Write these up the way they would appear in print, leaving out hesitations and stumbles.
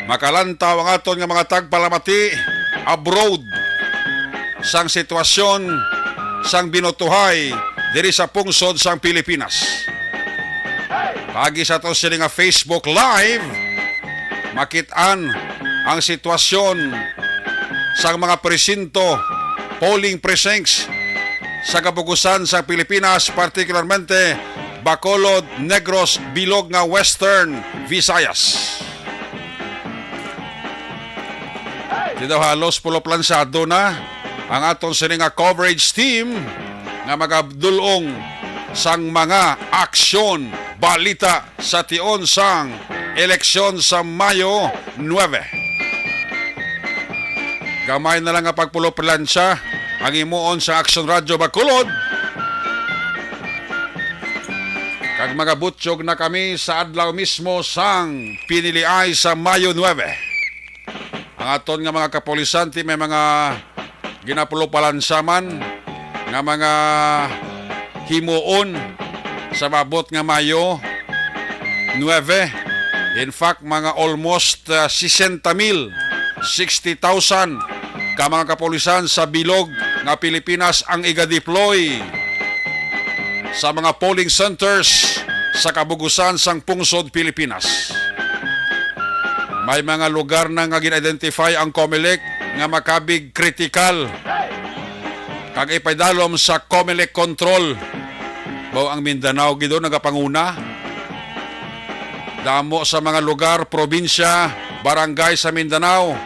makalantaw ang aton nga mga tagpalamati abroad sang sitwasyon sang binutuhay diri sa pungsod sang Pilipinas. Pagi sa to sila nga Facebook Live, makitaan ang sitwasyon sang mga presinto, polling precincts sa kabugusan sa Pilipinas, particularmente Bacolod, Negros, Bilog nga Western Visayas. Dito halos pulo plansado na ang aton sini nga coverage team nga magabdulong sang mga aksyon balita sa tion sang eleksyon sa Mayo 9. Gamay na lang nga pagpulo plansya ang imuon sa Action Radio Bacolod. Kag mga butsyog na kami sa adlaw mismo sang piniliay sa Mayo 9. Ang aton nga mga kapolisanti may mga ginapulo-palansaman nga mga himuon sa mabot nga Mayo 9. In fact, mga almost 60,000 ka mga kapolisan sa bilog nga Pilipinas ang iga-deploy sa mga polling centers sa kabugusan sang pungsod Pilipinas. May mga lugar na nga gin-identify ang COMELEC nga makabig kritikal kag ipaydalom sa COMELEC control. Bao ang Mindanao gido nagapanguna. Damo sa mga lugar, probinsya, barangay sa Mindanao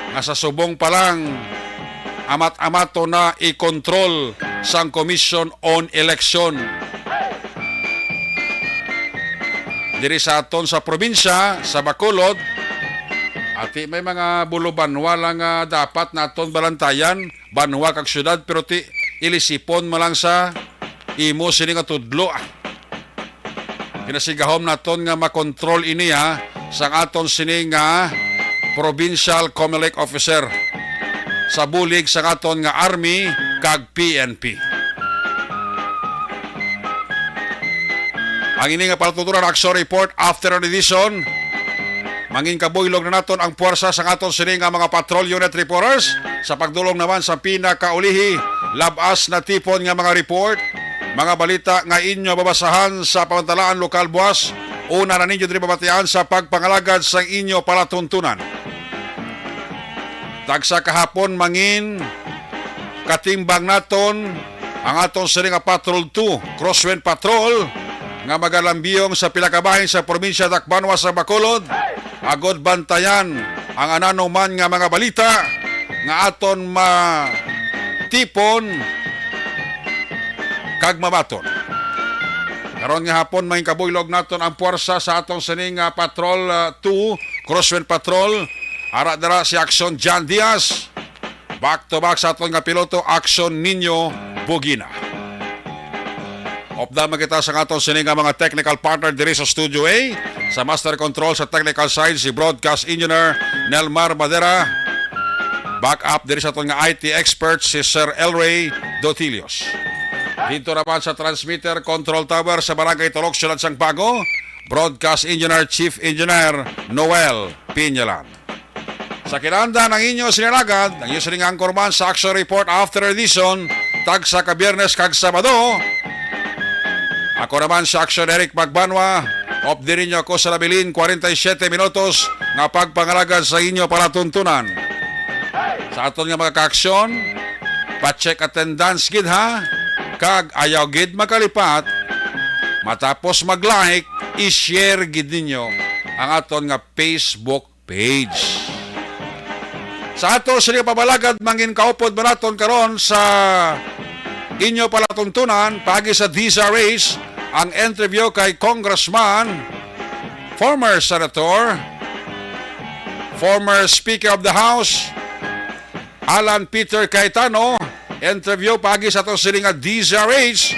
nga sa subong pa lang amat-amato na i-control sang Commission on Election. Diri sa aton sa probinsya, sa Bacolod, ati may mga bulo-banwa lang dapat naton balantayan, banwa kag syudad, pero ti ilisipon mo lang sa imo sini nga tudlo. Kinasigahom naton nga makontrol ini sa aton sini nga provincial COMELEC officer sa bulig sa aton nga Army kag PNP. Ang ini nga palatuturan action report after an edition. Mangin kabuylog na naton ang puwersa sa aton sini nga mga patrol unit reporters sa pagdulong naman sa pinakaulihi labas na tipon nga mga report, mga balita nga inyo babasahan sa pamantalaan lokal buwas. Una na ninyo diri babatian sa pagpangalagad sa inyo palatuntunan. Tagsa kahapon mangin katimbang naton ang aton sini nga Patrol 2, Crosswind Patrol nga magalambiyong sa pilakabahin sa probinsya Tacbanwa sa Bacolod. Agod bantayan ang anano man nga mga balita nga aton matipon kag mabaton. Karon nga hapon may kabuylog naton ang puwersa sa aton sining Patrol 2, Crosswind Patrol. Ara dara si Action John Diaz. Back to back sa aton nga piloto Action Nino Bugina. Opdama kita sa aton sining mga technical partner diri sa Studio A. Sa Master Control sa technical side si Broadcast Engineer Nelmar Madera. Back up diri sa aton nga IT expert si Sir Elray Dotilios. Dito naman sa transmitter control tower sa Barangay Tolok, Syudad Sangpago, Broadcast Engineer Chief Engineer Noel Piñalan. Sa kinanda ng inyo sinilagad, ang inyong sining anchorman sa Action Report After Edition, tag sa kabiyernes kag Sabado. Ako naman sa Action Eric Magbanwa, opdirin nyo ako sa labilin 47 minutos nga pagpangalagad sa inyo palatuntunan. Sa aton nga mga ka-aksyon, pa-check attendance gid ha, kag ayaw gid makalipat, matapos mag-like, i-share gid ninyo ang aton nga Facebook page. Sa ato sila pabalagad mangin kaupod banaton karon sa inyo palatuntunan pagi sa DZRH ang interview kay Congressman, former Senator, former Speaker of the House, Alan Peter Cayetano. Interview pagi sa atong siling DZRH.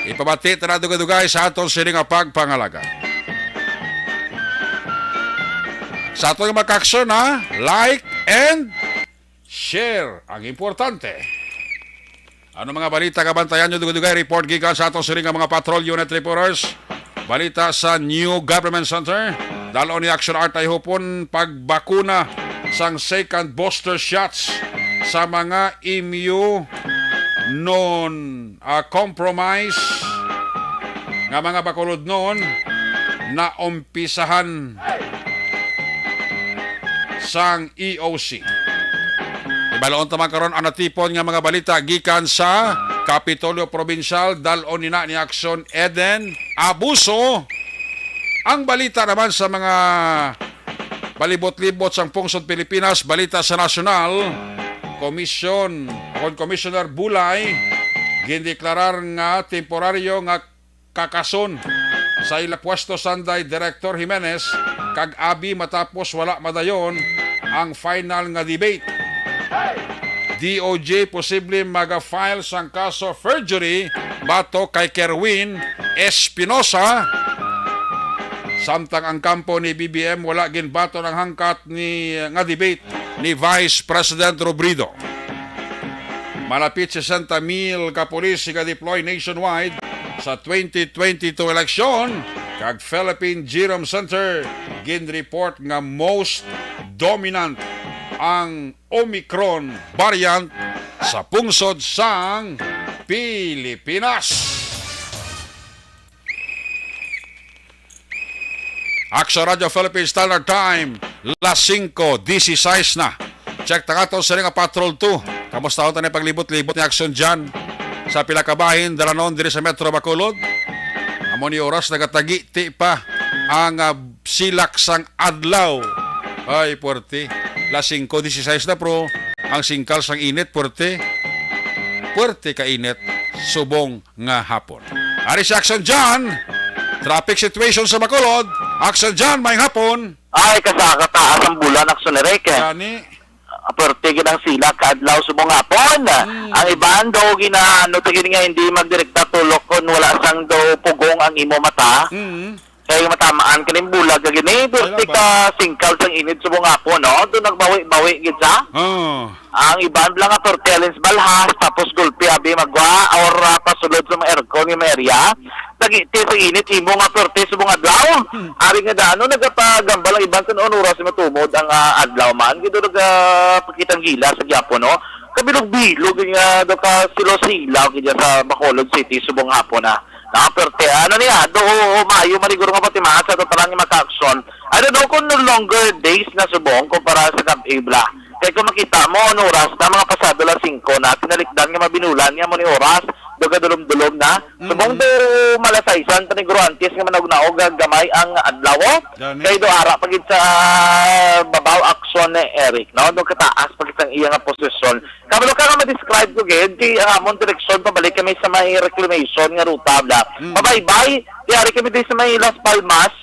Ipabati na dugay-dugay sa atong siling pagpangalaga. Sa atong makaksyon like and share. Ang importante. Ano mga balita kabantayan nyo dugay-dugay? Report gikan sa atong siling mga patrol unit reporters. Balita sa New Government Center. Dalon ni action art ay hupon pagbakuna sang second booster shots sa mga immune non compromise nga mga bakulod noon na umpisahan sang EOC. Ibalaon taman karon ang natipon nga mga balita gikan sa Kapitolyo Provincial dalon ni Action Eden abuso. Ang balita naman sa mga palibot-libot sang pungsod Pilipinas, balita sa nasyonal, Commissioner Bulay gindeklarar nga temporaryo nga kakason sa ila pwesto sanday Director Jimenez kag abi matapos wala madayon ang final nga debate. DOJ posible maga-file sang kaso forgery bato kay Kerwin Espinosa. Samtang ang kampo ni BBM wala ginbato ng hangkat ni nga debate ni Vice President Robredo. Malapit 60,000 kapulis siga-deploy nationwide sa 2022 election kag Philippine Genome Center gin-report nga most dominant ang Omicron variant sa pungsod sang Pilipinas. Action Radio Philippines Standard Time, las 5:16 na. Check tangato sa nga Patrol 2. Kamusta ho tayo paglibot-libot ni Action dyan sa pilakabahin, dalanon diri sa Metro Bacolod. Amo ni oras nagatagi ti pa ang silak sang adlaw. Ay, puwerte. Las 5:16 na pro. Ang singkal sang init, puwerte. Puwerte ka init, subong nga hapon. Ari si Action dyan. Traffic situation sa Bacolod. Action dyan, may hapon. Ay, kasaka taas ang bulan, Action Erike. Yani, Pertige ng sila, kadlaw subong hapon. Ang iban daw ginaano, tigin nga hindi magdirekta tulok kung wala sang daw pugong ang imo mata. Kaya matamaan ka ng bulag, gini, durti ka singkal sang inid subong hapon, no? Doon nagbawi-bawi, gitsa. Ang iban lang nga tortellins balhas, tapos gulpi, abi magwa, or pasulod sa mga aircon yung area. Nagiti sa init, imo nga torte subong adlaw. Ari nga daano, nagapagambal ang iban sa noon, oras matumod ang adlaw man. Gito nagpakitang gila sa Japon, no? Kabilog-bilog nga do ka silo-silaw kaya sa Bacolod City subong hapon na. Nakaperte, ano niya, do mayo mariguro nga pati maasa, do parang yung maka-action. Ano daw kung no longer days na subong kumpara sa Kab-Ibla. Kaya kung makita mo, ano oras na mga pasado lang 5 na, pinalikdan nga mabinulan nga mo ni oras, do ka dulom-dulom na. Subong do malasaysan, paniguruantis nga managnaog gamay ang adlaw. Kaya do ara pagid sa babaw aksyon ni Eric, no? Do kataas pagid ang iya nga posisyon. Kabalo ka nga ma-describe ko gid, di amon direksyon pabalik kami sa may reclamation nga ruta bla. Bye-bye. Di kami di sa may Las Palmas,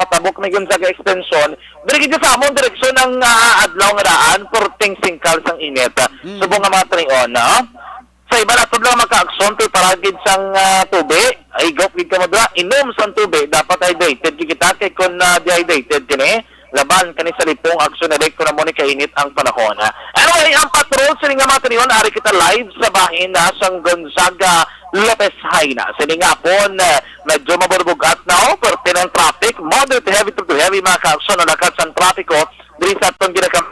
patabok na yun sa extension. Dili gid sa amon direksyon ng adlaw nga daan, porting singkal sang init. Subong nga mga trion, no? Sa iba na lang maka-aksyon, paragid sang tubig, ay gop gid ka madra, inom sang tubig, dapat hydrated kita kay kung dehydrated kini, laban kani sa lipong aksyon na ko na mo ni kainit ang panahon. Anyway, ang patrol sa nga mga triyon, ari kita live sa bahin na sang Gonzaga Lopez Haina. Sini nga po, medyo maburbugat na o, parte ng traffic, moderate to heavy mga ka-aksyon na lakas ang traffico, diri sa itong ginagawa.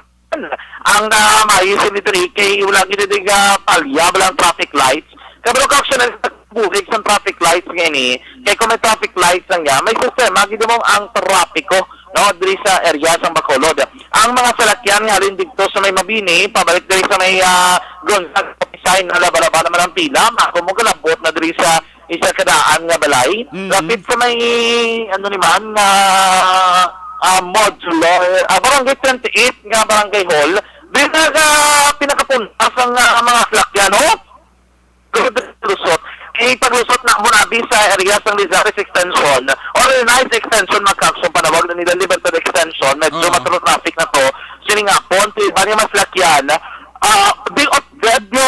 Ang maisin nito ni kay ulang ginidig palyab lang traffic lights. Kabalo ka action na buhig sa traffic lights ngani. Kay kung may traffic lights lang nga, may sistema gid mo ang trapiko, no, diri sa area sang Bacolod. Ang mga salakyan nga halin dito sa may Mabini, pabalik diri sa may Gonzaga sign na labalaba naman ang pila, ako mo kalabot na diri sa isa kadaan nga balay. Rapid sa may ano ni man modular, barangay 28 nga barangay hall, din pinakapunta sa mga salakyan, no? Lusot. Paglusot na muna sa area ng Lizares Extension or nice extension maka-action panawag na nila Libertad Extension, medyo matro traffic na to. Sini nga po, bani mas lakyan,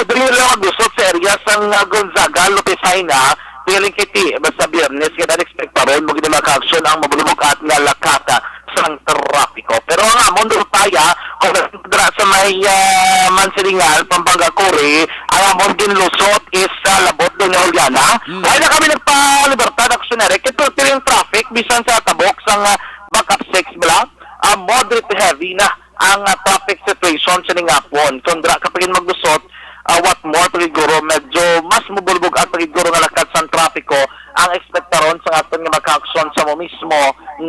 dili lang maglusot sa area ng Gonzaga, Lopesina, piling kiti, basta biyernes, kaya expect pa rin, magiging maka-action ang mabulubog at nga lakata sang trapiko. Pero nga, mundo taya, kung nagdra sa may Mansilingal, Pampanga Cori, ang amon din lusot is labot doon yung Juliana. Ay na kami nagpa-libertad aksyonerek, ito yung traffic, bisan sa tabok sang backup ang traffic situation sa Ningapon. Kundra kapag magdusot, what more siguro medyo mas mubulbog at siguro nga lakad sa trapiko ang ekspektaron sa aton nga magka-aksyon sa mo mismo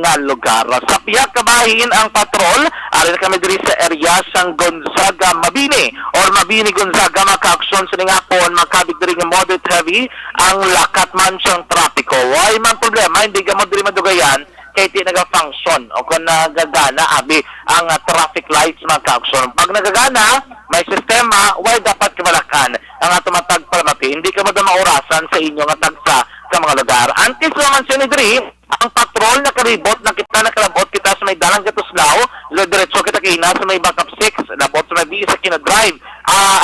nga lugar. Sa pihak kabahin ang patrol, ari na kami diri sa area sang Gonzaga Mabini or Mabini Gonzaga magka-aksyon sa Ningapon, makabig diri nga moderate heavy ang lakat man siyang trapiko. Why man problema, hindi ka mo diri madugayan kay di naga-function o kung nagagana abi ang traffic lights magka-aksyon. Pag nagagana, may sistema, why dapat kamalakan ang atumatag palamati. Hindi ka maurasan sa inyo nga tagsa sa mga lugar. Antes naman siya ni Dri, ang patrol na karibot na kita nakalabot kita sa may dalang Gatuslao, diretso kita kina sa may backup 6, labot sa may BS sa Kino-Drive.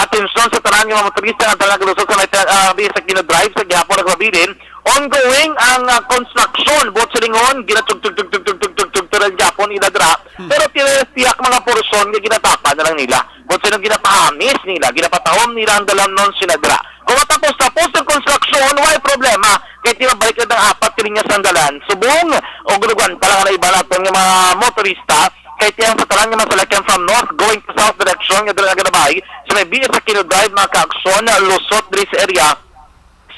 Atensyon sa tanan ng mga motorista ng dalang Gatuslao sa may BS sa Kino-Drive sa gihapon nagbabilin. Ongoing ang construction, bot sa lingon, ginatug-tug-tug-tug-tug-tug-tug ng Japon inadra, pero tiyak mga porsyon nga ginatapa na lang nila. Bot sa nang ginapahamis nila, ginapatahom nila ang dalam non sinadra. Kung matapos-tapos ang construction, why problema? Kaya tinabalik na ng apat kilinya sandalan. Subong, o gulugan pa lang na iba natin ng mga motorista, kaya tiyang sa talang nga masalakyan from north going to south direction, nga dalang nagabay, sa may BS sa Kino-Drive, mga ka-aksyon, lusot diri sa area,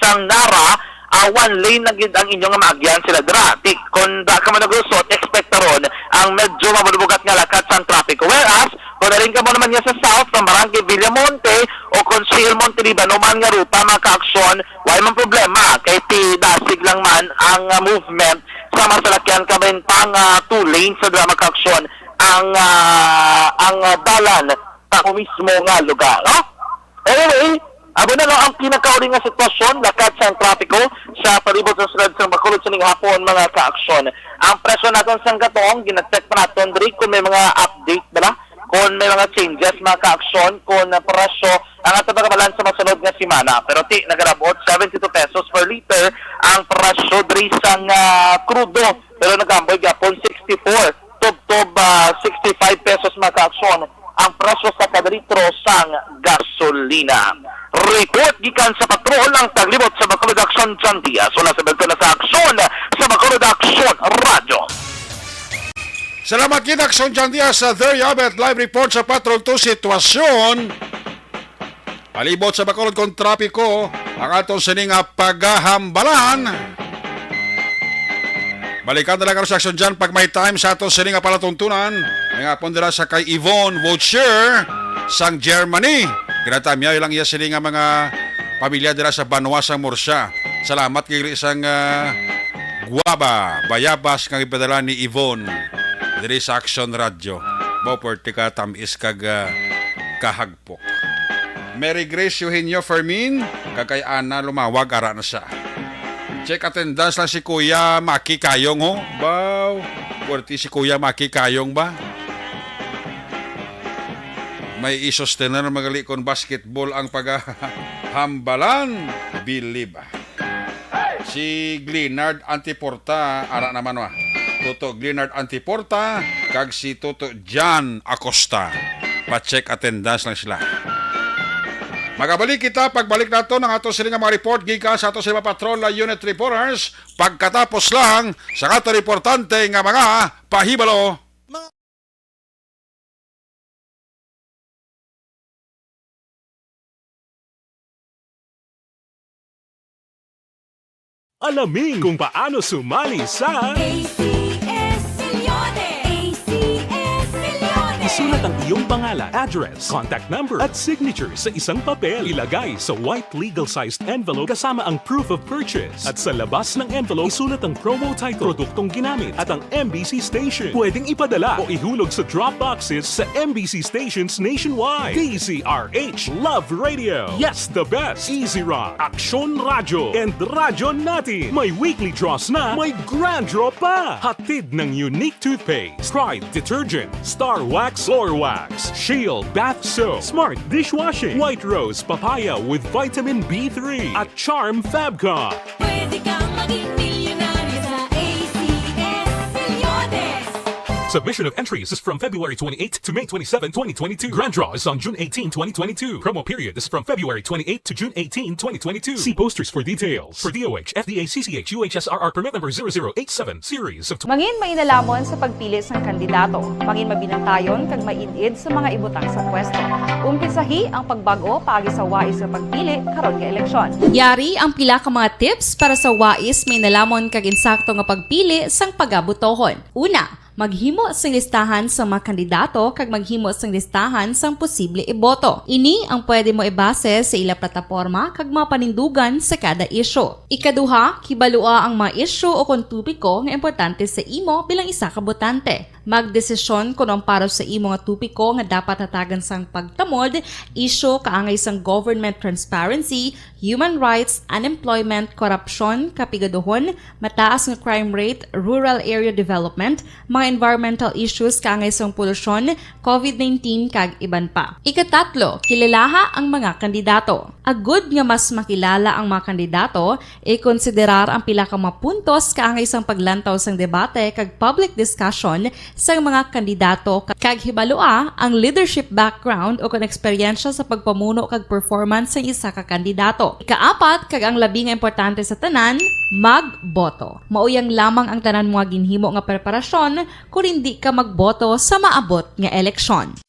sang Nara, one lane na gid ang inyong maagyan sila drati. Kung da ka man naglusot, ekspektaron ang medyo mabulubugat nga lakat sa trapiko. Whereas, kung narin ka mo naman niya sa south, sa Barangay Villamonte, o kung si Monte Libano man nga ruta, maka-aksyon, why man problema? Kaya dasig lang man ang movement sa masalakyan kami pang 2 lanes sa drama ka-aksyon ang dalan sa mismo nga lugar. No? Anyway, abo na lang ang pinakauling nga sitwasyon, lakad sa trapiko sa palibot sa sulod sa Bacolod sa hapon mga ka-aksyon. Ang presyo natin sa gatong, ginacheck pa natin diri kung may mga update ba, kung may mga changes mga ka-aksyon, kung presyo ang ato pagkabalan sa masunod nga simana. Pero nagarabot 72 pesos per liter ang presyo diri sa crudo, pero nagamboy gapon 64, tub 65 pesos mga ka-aksyon ang presyo sa kada litro sang gasolina. Report gikan sa patrol ang taglibot sa Bacolod Action John Diaz. Wala sa bento na sa aksyon sa Bacolod Action Radio. Salamat kita, Aksyon John Diaz. There you have it. Live report sa Patrol 2 sitwasyon. Palibot sa Bacolod kong trapiko, ang atong sining paghahambalan. Balikan talaga sa Aksyon John pag may time sa atong sining palatuntunan. Nga pondera sa kay Yvonne Voucher sang Germany. Ginatamya ilang iya sila nga mga pamilya dira sa Banwa sang Murcia. Salamat kay isang guwaba, bayabas kang ipadala ni Yvonne diri sa Action Radio. Boporti ka tamis kag kahagpok. Mary Grace Eugenio Fermin, kakay Ana lumawag ara na siya. Check attendance lang si Kuya Maki Kayong ho. Baw, porti si Kuya Maki Kayong ba? May isostener magalikon basketball ang paghambalan. Believe. Si Glenard Antiporta, ara naman wa. Toto Glenard Antiporta, kag si Toto John Acosta. Pa-check attendance lang sila. Magabalik kita pagbalik nato ng ato sila mga report gikan sa ato sila patrol na unit reporters pagkatapos lang sa ato reportante nga mga pahibalo. Alamin kung paano sumali sa ACS Millones! ACS Millones! isulat ang iyong pangalan, address, contact number at signature sa isang papel. Ilagay sa white legal-sized envelope kasama ang proof of purchase. At sa labas ng envelope, isulat ang promo title, produktong ginamit at ang MBC station. Pwedeng ipadala o ihulog sa drop boxes sa MBC stations nationwide. DZRH Love Radio. Yes, the best. Easy Rock, Aksyon Radio, and Radyo Natin. May weekly draws na, may grand draw pa. Hatid ng unique toothpaste, Pride Detergent, Star Wax Floor Wax, Shield Bath Soap, Smart Dishwashing, White Rose Papaya with Vitamin B3, at Charm Fabcon. Pwede kang maging milyonaryo sa ACS Millones! Submission of entries is from February 28 to May 27, 2022. Grand draw is on June 18, 2022. Promo period is from February 28 to June 18, 2022. See posters for details. For DOH, FDA, CCH, UHSRR permit number 0087, series of Mangin mainalamon sa pagpili sang kandidato, mangin mabinantayon kag maidid sa mga ibutang sa pwesto. Umpisahi ang pagbago paagi sa wais sa pagpili karon nga eleksyon. Yari ang pila ka mga tips para sa wais may nalamon kag insakto nga pagpili sang pagabutohon. Una, maghimo sang listahan sa mga kandidato kag maghimo sang listahan sang posible iboto. Ini ang pwede mo ibase sa ila plataporma kag mga panindugan sa kada isyu. Ikaduha, kibalua ang mga isyu o kung tupiko nga importante sa imo bilang isa ka botante. Magdesisyon kung ang para sa imo nga tupiko nga dapat hatagan sang pagtamod, isyu kaangay sang government transparency, human rights, unemployment, korupsyon, kapigaduhon, mataas nga crime rate, rural area development, mga environmental issues kaangay sang polusyon, COVID-19 kag iban pa. Ikatatlo, kilalaha ang mga kandidato. Agud nga mas makilala ang mga kandidato, i-konsiderar ang pila ka mga puntos kaangay sang paglantaw sang debate kag public discussion sang mga kandidato kag hibalua ang leadership background o kon eksperyensya sa pagpamuno kag performance sa isa ka kandidato. Ikaapat kag ang labi nga importante sa tanan, magboto. Mauyang lamang ang tanan mga ginhimo nga preparasyon kung hindi ka magboto sa maabot nga eleksyon.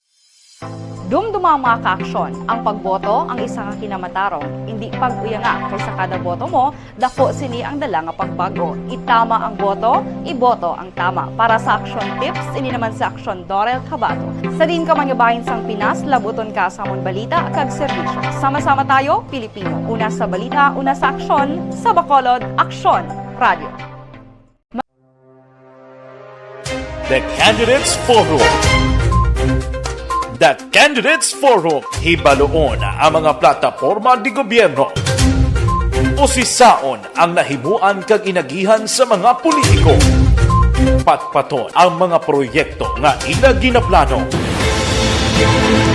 Dumduma ang mga kaaksyon. Ang pagboto ang isa ka kinamatarong. Hindi pag-uya nga kaysa kada boto mo, dako sini ang dala nga pagbago. Itama ang boto, iboto ang tama. Para sa action tips, ini naman sa action Dorel Cabato. Sa din ka mangabahin sang Pinas, labuton ka sa amon balita kag serbisyo. Sama-sama tayo, Pilipino. Una sa balita, una sa aksyon, sa Bacolod, Aksyon Radio. The Candidates Forum. The Candidates Forum. Hibaloon ang mga plataporma di gobyerno. Usisaon ang nahimuan kag inagihan sa mga politiko. Patpaton ang mga proyekto nga ila ginaplano.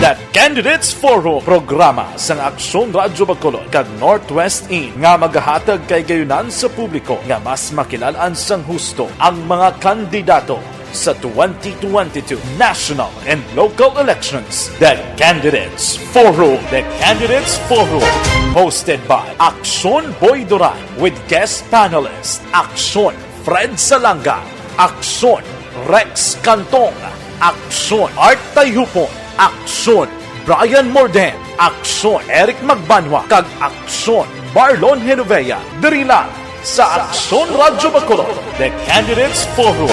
The Candidates Forum, programa sang Aksyon Radyo Bacolod kag Northwest In nga magahatag kay gayunan sa publiko nga mas makilalaan sang husto ang mga kandidato sa 2022 national and local elections. The Candidates Forum. The Candidates Forum. Hosted by Aksyon Boy Duran with guest panelists Aksyon Fred Salanga, Aksyon Rex Cantong, Aksyon Art Tayupon, Aksyon Brian Morden, Aksyon Eric Magbanwa, kag Aksyon Marlon Genovea. Diri lang sa Aksyon Radyo Bacolod. The Candidates Forum.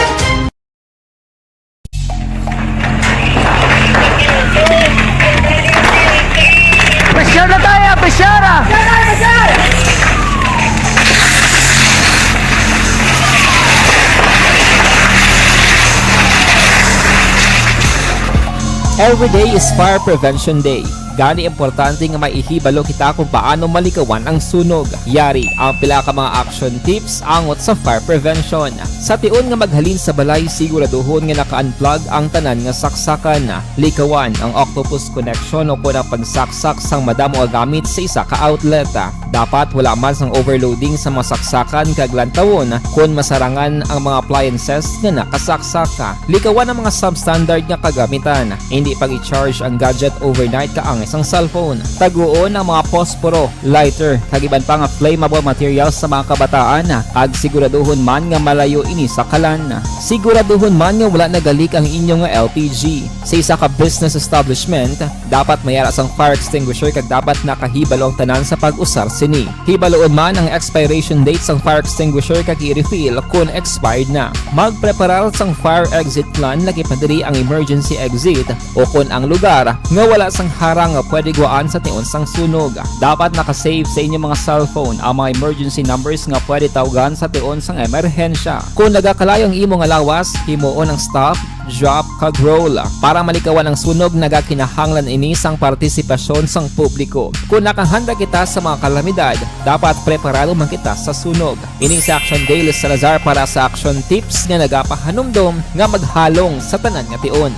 Presyar na tayo! Presyara! Every day is Fire Prevention Day. Gani importante nga maihibalo kita kung paano malikawan ang sunog. Yari ang pila ka mga action tips angot sa fire prevention. Sa tion nga maghalin sa balay, siguraduhon nga naka-unplug ang tanan nga saksakan. Likawan ang octopus connection o kung ang pagsaksak sang madamo nga gamit sa isa ka outlet. Dapat wala man sang overloading sa mga saksakan kag lantawon kung masarangan ang mga appliances nga nakasaksaka. Likawan ang mga substandard nga kagamitan. Hindi pag i-charge ang gadget overnight kaang isang cellphone. Taguon ang mga posporo, lighter, kag iban pa nga flammable materials sa mga kabataan. Ag siguraduhon man nga malayo ini sa kalan. Siguraduhon man nga wala nagalik ang inyong LPG. Sa isa ka business establishment, dapat mayara sang fire extinguisher kag dapat nakahibalo ang tanan sa pag-usar sini. Hibaloon man ang expiration date sang fire extinguisher kag i-refill kung expired na. Magpreparar sang fire exit plan lagi padiri ang emergency exit o kung ang lugar nga wala sang harang nga pwede guwaan sa tion sang sunog. Dapat nakasave sa inyong mga cellphone ang mga emergency numbers nga pwede tawagan sa tion sang emerhensya. Kung nagakalayo ang imong lawas, himuon ang stop, drop, kag roll. Para malikawan ang sunog, nagakinahanglan ini sang partisipasyon sang publiko. Kung nakahanda kita sa mga kalamidad, dapat preparado man kita sa sunog. Ini sa Action Daily Salazar para sa action tips nga nagapahanumdom nga maghalong sa tanan nga tion.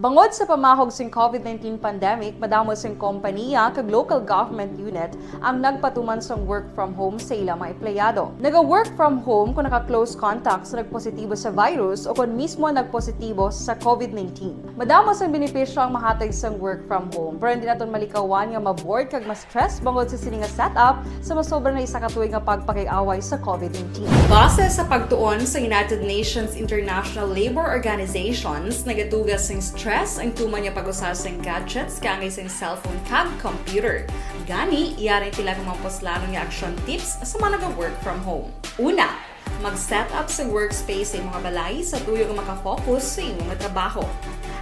Bangod sa pamahog sing COVID-19 pandemic, madamo sing kompanya kag local government unit ang nagpatuman sang work from home sa ilang mga empleyado. Naga-work from home kung naka-close contacts na nagpositibo sa virus o kung mismo nagpositibo sa COVID-19. Madamo sang benepisyo ang mahatag sang work from home, pero hindi naton malikawan nga ma-bored kag ma-stress bangod sa sini nga setup sa masobra na isa ka tuig nga pagpakiaway sa COVID-19. Base sa pagtuon sa United Nations International Labor Organizations, nagatugas sing stress ang tuman niya pag-usar sing gadgets kangay sing cellphone kag computer. Gani, iyaring tila kung mga poslano nga action tips sa mga nag-work from home. Una, mag-set up sa workspace sa mga balay sa tuyo nga makafocus sa imong nga trabaho.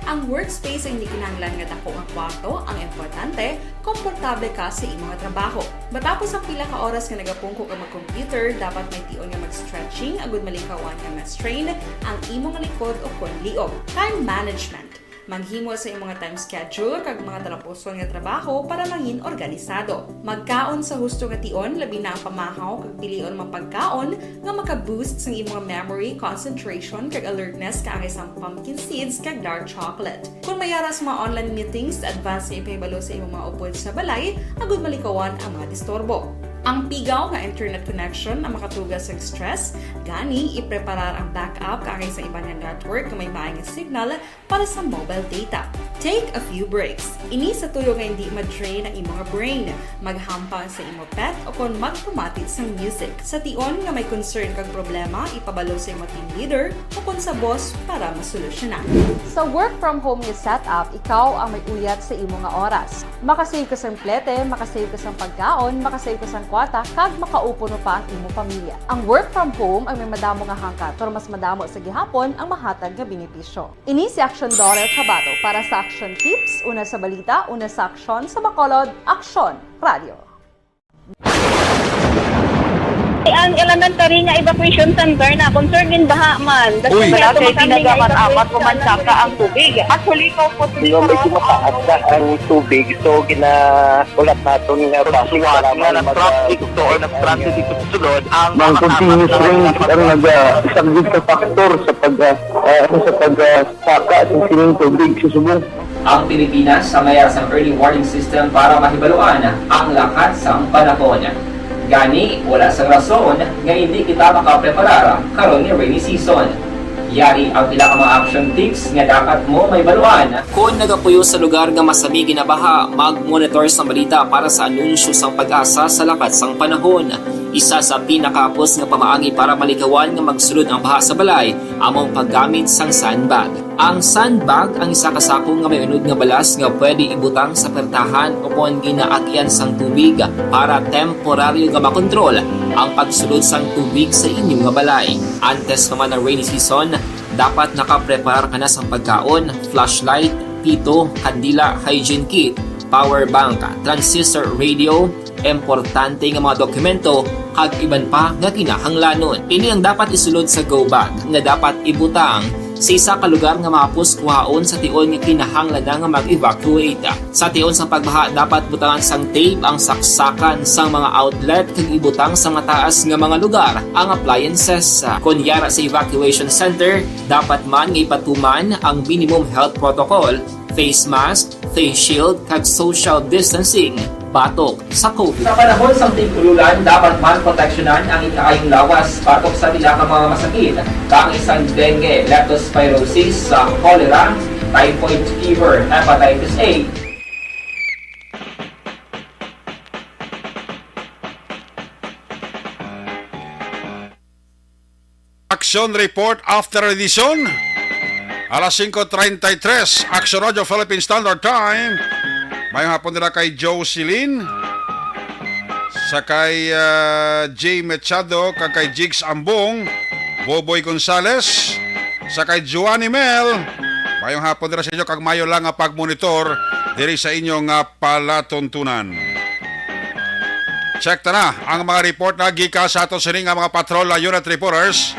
Ang workspace ay hindi kinahanglan nga dako nga kwarto, ang importante, komportable ka sa imong nga trabaho. Matapos ang pila ka oras nga nagapungko ka mag-computer, dapat may tion nga mag-stretching agud malikawan nga ma-strain ang imong likod o kon liog. Time management. Maghimo sa imong mga time schedule kag mga talapuson nga trabaho para mangin organisado. Magkaon sa husto nga tion, labi na ang pamahaw kag pilion mapagkaon nga maka-boost sa imong memory, concentration kag alertness kaangay sa pumpkin seeds kag dark chocolate. Kung mayara sa mga online meetings, advance nga ipahibalo sa imong mga upod sa balay, agud malikawan ang mga disturbo. Ang pigaw nga internet connection ang makatugas sa stress, gani ipreparar ang backup kaangay sa ibang nga network nga may maayong signal para sa mobile data. Take a few breaks. Ini sa tuyo nga hindi ma-drain ang imong brain, maghampang sa imong pet o kon magpumati sa music. Sa tion nga may concern kag problema, ipabalo sa imong team leader o kon sa boss para masolusyonan. Sa work from home nga setup, ikaw ang may uyat sa imong nga oras. Makasave ka sang plete, makasave ka sang pagkaon, makasave ka sang kwata, kag makaupo no pa ang imong pamilya. Ang work from home ay may madamo nga hangkat, pero mas madamo sa gihapon ang mahatag nga benepisyo. Ini si Action Dorel Cabato para sa Action Tips, una sa balita, una sa aksyon sa Bacolod, Aksyon Radio. Ang elementary nga evacuation center na concern din baha man. Uy, kasi pinagamat-amat pumansaka ang tubig. Actually, po Medyo mataas na ang tubig, so ginaulat natin nga pasiwat nga nag-traffic to or nag-transit dito sa sulod ang mga continuous range ang nag-isaglit ka factor sa pagsaka at sining tubig sa subong. Ang Pilipinas sa mayroon sa early warning system para mahibaluan ang lakas ng panahon. Gani, wala sang rason nga hindi kita makapreparar karon ni rainy season. Yari ang pila ka mga action tips nga dapat mo may baluan. Kung nagapuyo sa lugar nga masami ginabaha, mag-monitor sa balita para sa anunsyo sang pag-asa sa lakas sang panahon. Isa sa pinakapos nga pamaangi para malikawan nga magsulod ang baha sa balay, among paggamit sang sandbag. Ang sandbag ang isa kasako nga may unod nga balas nga pwede ibutang sa pertahan o kung ginaagyan sang tubig para temporaryo nga makontrol ang pagsulod sang tubig sa inyong nga balay. Antes naman ng rainy season, dapat nakapreparar ka na sang pagkaon, flashlight, pito, kandila, hygiene kit, power bank, transistor radio, importante nga mga dokumento kag iban pa nga kinahanglanon. Ini ang dapat isulod sa go bag nga dapat ibutang sa isa ka lugar nga mapus kuhaon sa tion nga kinahanglan nga mag-evacuate. Sa tion sa pagbaha dapat butangan sang tape ang saksakan sang mga outlet kag ibutang sa mataas nga mga lugar ang appliances. Kunyara sa evacuation center, dapat man nga ipatuman ang minimum health protocol, face mask, face shield kag social distancing batok sa COVID. Sa panahon sa tigululan, dapat man proteksyonan ang ikaayong lawas batok sa pila ka mga masakit, kang isang dengue, leptospirosis, cholera, typhoid fever, hepatitis A. Action Report after edition. Alas 5:33, Action Radio Philippine Standard Time. May hapon nila kay Jocelyn, sa kay Jay Machado, kay Jigs Ambong, Boboy Gonzales, sa kay Joanny Mel. May hapon nila sa inyo kag mayo lang nga pagmonitor diri sa inyong palatuntunan. Check ta na ang mga report na gika sa ato sining nga mga patrol unit reporters.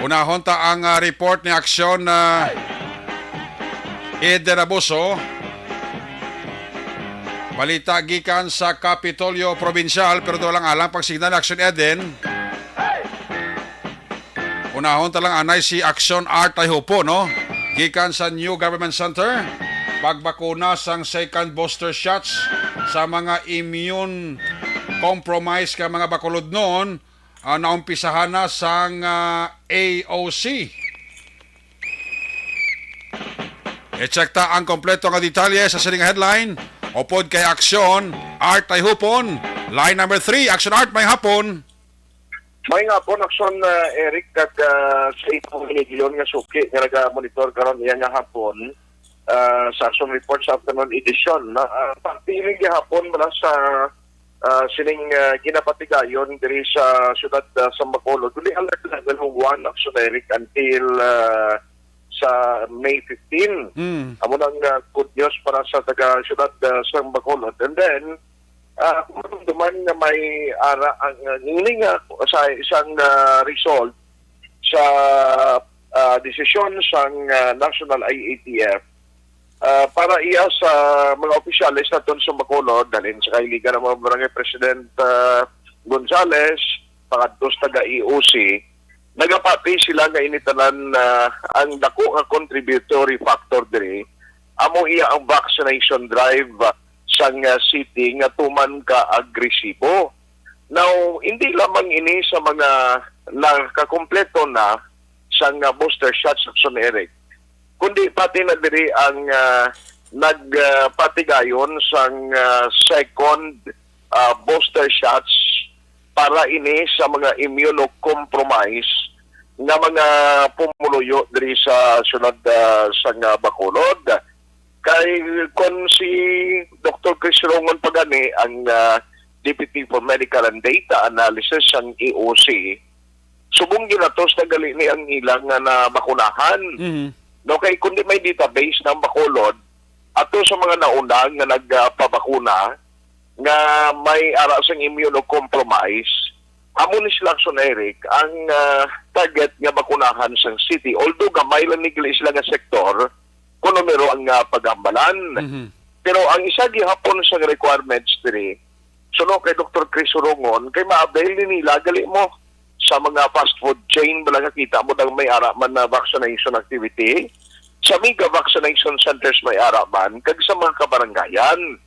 Unahon ta ang report ni Aksyon Eden Abuso. Balita gikan sa Kapitolyo Provincial, pero doon lang alang pagsignal ng Action Eden. Unahon talang anay si Action Art Tayhupo, no? gikan sa New Government Center, pagbakuna sang second booster shots sa mga immune compromised ka mga bakulod noon, naumpisahan na sang AOC. I-check ta ang kompleto nga detalye sa sining headline. Upod kay Aksyon, Art ay hupon. Line number 3, Action Art may hapon. May nga po, Aksyon, Eric, at sa itong hinigilyon nga suki nga nag-monitor karon iya nga hapon sa Action Report sa afternoon edition. Pagpiling nga hapon mula sa sining ginapatigayon diri sa syudad sa Bacolod. Dili alert level 1, Aksyon, Eric, until sa May 15. Amo nang good news para sa taga-syudad sa Bacolod. And then, duman na may ara ang nga sa isang result sa desisyon sang National IATF para iya sa mga opisyalis naton sa Bacolod dalhin sa kailigan ng mga barangay President Gonzales pangadtos taga EOC. Nagapati sila nga initanan ang dako nga contributory factor diri amo iya ang vaccination drive sang city nga tuman ka agresibo. Now, hindi lamang ini sa mga nakakompleto na sang booster shots Action, Eric, kundi pati na diri ang nagpatigayon sang second booster shots para ini sa mga immunocompromised nga mga pumuluyo diri sa sunod sang Bacolod. Kay kon si Dr. Chris Rongon pagani ang Deputy for Medical and Data Analysis ang EOC, subong ginatos na gali ni ang ilang na bakunahan. No, kay kundi may database ng Bacolod ato sa mga nauna nga nagpabakuna nga may ara sang immunocompromise, amo ni sila Action, Eric, ang target nga bakunahan sang city. Although gamay lang nigli sila nga sektor kung numero ang pagambalan. Pero ang isa gihapon sa requirements diri, suno kay Dr. Chris Rongon, kay ma-avail nila gali mo sa mga fast food chain bala nga kita mo dang may ara man na vaccination activity, sa mega vaccination centers may ara man, kag sa mga kabarangayan.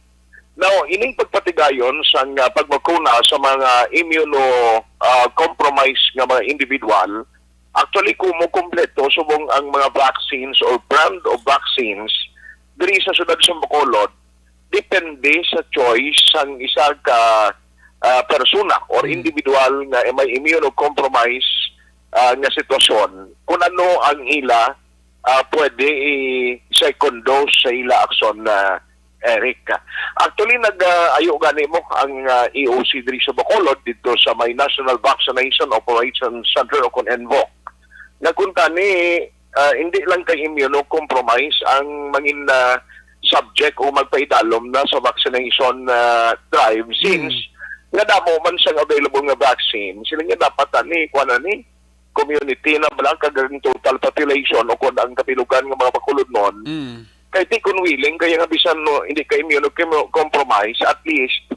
Now, ining pagpatigayon sa pagbakuna sa mga immuno-compromised nga mga individual, actually kumukumpleto subong ang mga vaccines or brand of vaccines diri sa syudad sa Bacolod, depende sa choice sang isa ka persona or individual nga may immunocompromised nga sitwasyon. Kung ano ang ila pwede second dose sa ila Action, Eric. Actually, nag-ayo gani mo ang EOC diri sa Bacolod dito sa may National Vaccination Operations Center o kung NVOC. Nagkunta ni hindi lang kay immunocompromise ang mangin subject o magpaidalom na sa vaccination drive since nga damo man siyang available nga vaccine. Sila nga dapat ni kuan ni community na balang kagaring total population o kung ang kapilugan ng mga Bacolod noon. Kay di kung willing, kaya nga bisan no, hindi ka immunocompromise, at least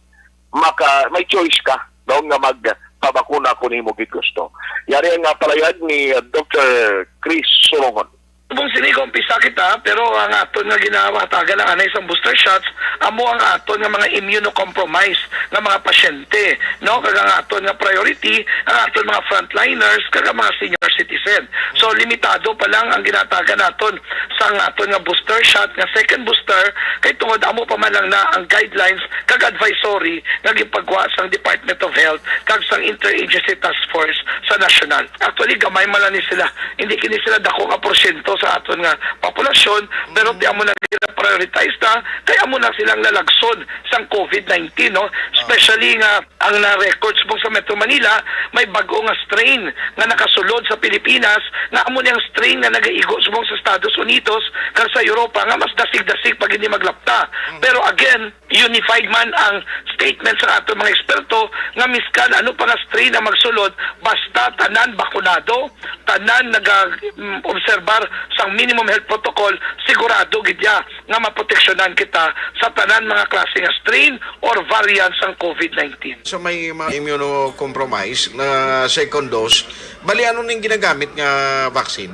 may choice ka no, nga magpabakuna kung hindi mo gusto. Yari ang palayag ni Dr. Chris Rongon. Kung sinikumpisa kita, pero ang aton nga ginawatagan ng anay isang booster shots, amo ang aton nga mga immunocompromised nga mga pasyente, no? Kag ang aton nga priority, ang aton mga frontliners, kag ang mga senior citizen. So limitado pa lang ang ginatagan naton sa aton nga booster shot, nga second booster, kay tungod amo pa man lang na ang guidelines kag advisory nga gipagwa sang Department of Health kag sang Interagency Task Force sa national. Actually gamay man lang ni sila, hindi kini sila dako nga porsyento sa aton nga populasyon, pero di amo na prioritize na, kaya mo na silang lalagson sang COVID-19, no? Especially nga ang na-records mo sa Metro Manila, may bago nga strain nga nakasulod sa Pilipinas, nga amo niyang strain nga nagaigo subong sa Estados Unidos kag sa Europa nga mas dasig-dasig pag hindi maglapta. Pero again, unified man ang statement sa ato mga eksperto nga miskan ano pa nga strain na magsulod, basta tanan bakunado, tanan nag-obserbar sang minimum health protocol, sigurado gidya nga maproteksyonan kita sa tanan mga klase nga strain or variants ng COVID-19. So may mga immunocompromised na second dose, bali ano ning ginagamit nga vaccine?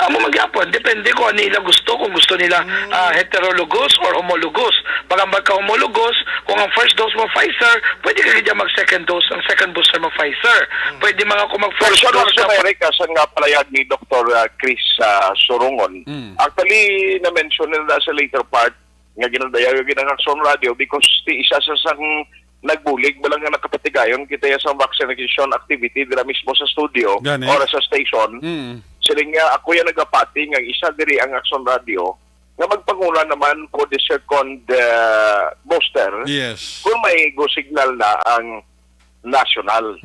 amo magyapon, depende ko ano nila gusto, kung gusto nila heterologous or homologous. Pag ang ka homologous, kung ang first dose mo Pfizer, pwede ka kaya mag-second dose, ang second booster mo Pfizer. Pwede mga kung mag-first Person dose sa Eric, asan nga palayag ni Dr. Chris Sorongon. Actually, na-mention nila sa later part, nga ginadayag ng Action Radio because isa sa sang nagbulig balang nga nakapatigayon kita sa vaccination activity dira mismo sa studio Gani. or sa station. Sila nga ako yung nagapati nga isa diri ang Action Radio nga magpanguna naman po the second booster Yes. kung may go signal na ang national.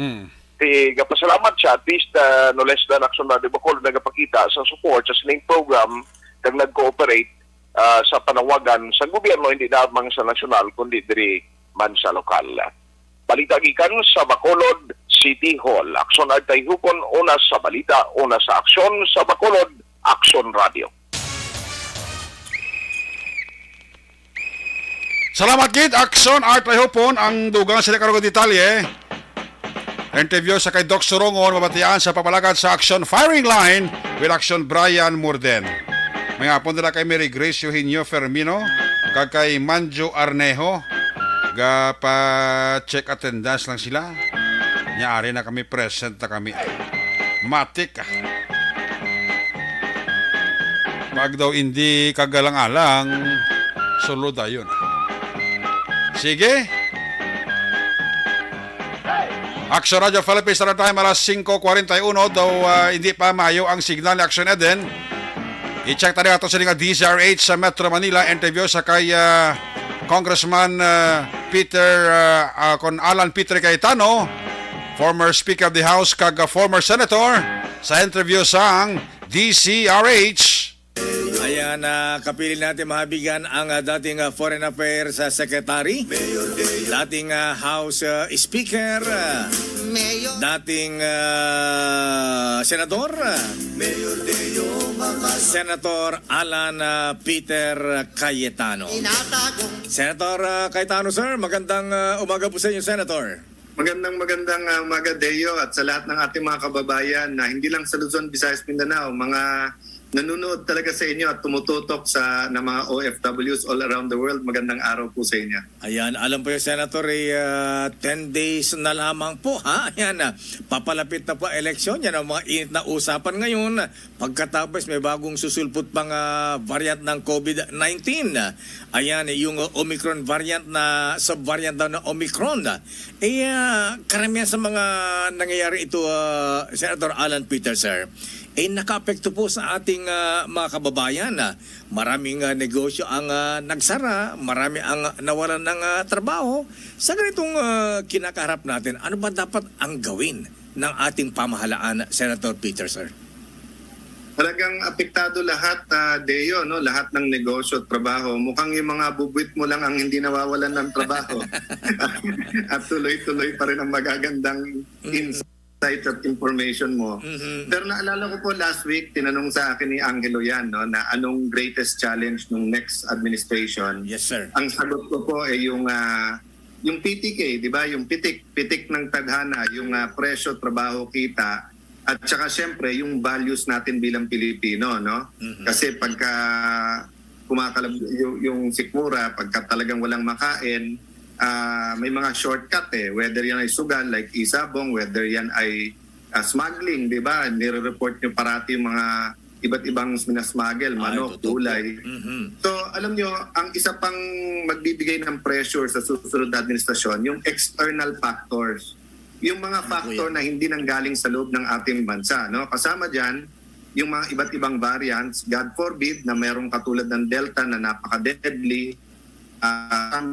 Pasalamat siya at least no less than Action Radio Bacolod nagapakita sa support sa sining program kag nag-cooperate sa panawagan sa gobyerno hindi lamang sa nasyonal kundi diri man sa lokal. Balita gikan sa Bacolod City Hall. Aksyon Artay Hukon, una sa balita, una sa aksyon sa Bacolod, Action Radio. Salamat gid Action Art Hopon ang dugang sila karong detalye. Interview sa kay Doc Sorongon mabatian sa papalagad sa Action Firing Line with Action Brian Morden. Mga apon nila kay Mary Grace Eugenio Fermino kag kay Manjo Arnejo ga pa check attendance lang sila. Nyari na kami present na kami. Matik. Pag daw hindi kagalang-alang sulod ayon. Sige. Action Radio Philippines Standard Time alas 5:41 daw hindi pa mayo ang signal ni Action Eden. I-check tayo ato sa nga DZRH sa Metro Manila. Interview sa kay Congressman Peter kon Alan Peter Cayetano, former Speaker of the House kag former Senator sa interview sang DZRH. Ayan, kapiling natin mahabigan ang dating Foreign Affairs Secretary, dating House Speaker, dating Senador, Senator Alan Peter Cayetano. Senator Cayetano, sir, magandang umaga po sa inyo, Senator. Magandang umaga, Deo, at sa lahat ng ating mga kababayan na hindi lang sa Luzon, Visayas, Mindanao, mga nanonood talaga sa inyo at tumututok sa ng mga OFWs all around the world. Magandang araw po sa inyo. Ayan, alam po yung Senator, 10 days na lamang po, ha? Ayan, papalapit na po eleksyon. Yan ang mga init na usapan ngayon. Pagkatapos may bagong susulpot pang variant ng COVID-19. Ayan, yung Omicron variant na sub-variant daw na Omicron. Karamihan sa mga nangyayari ito, Senator Alan Peter, sir, naka-apekto po sa ating mga kababayan. Maraming negosyo ang nagsara, marami ang nawalan ng trabaho. Sa ganitong kinakaharap natin, ano ba dapat ang gawin ng ating pamahalaan, Senator Peter, sir? Talagang apektado lahat, Deo, no? Lahat ng negosyo at trabaho. Mukhang yung mga bubuit mo lang ang hindi nawawalan ng trabaho. At tuloy-tuloy pa rin ang magagandang insight at information mo. Pero naalala ko po last week, tinanong sa akin ni Angelo yan, no, na anong greatest challenge ng next administration. Yes, sir. Ang sagot ko po ay yung PTK, di ba? Yung pitik ng tadhana, yung presyo, trabaho, kita, at saka siyempre yung values natin bilang Pilipino, no? Kasi pagka kumakalab yung sikmura, pagka talagang walang makain, may mga shortcut whether yan ay sugal like isabong, whether yan ay smuggling, di ba? Nire-report nyo parati yung mga iba't ibang minasmuggle, manok, gulay. So alam nyo, ang isa pang magbibigay ng pressure sa susunod na administrasyon, yung external factors. Yung mga factor na hindi nanggaling sa loob ng ating bansa, no? Kasama dyan yung mga iba't ibang variants, God forbid na mayroong katulad ng Delta na napaka-deadly.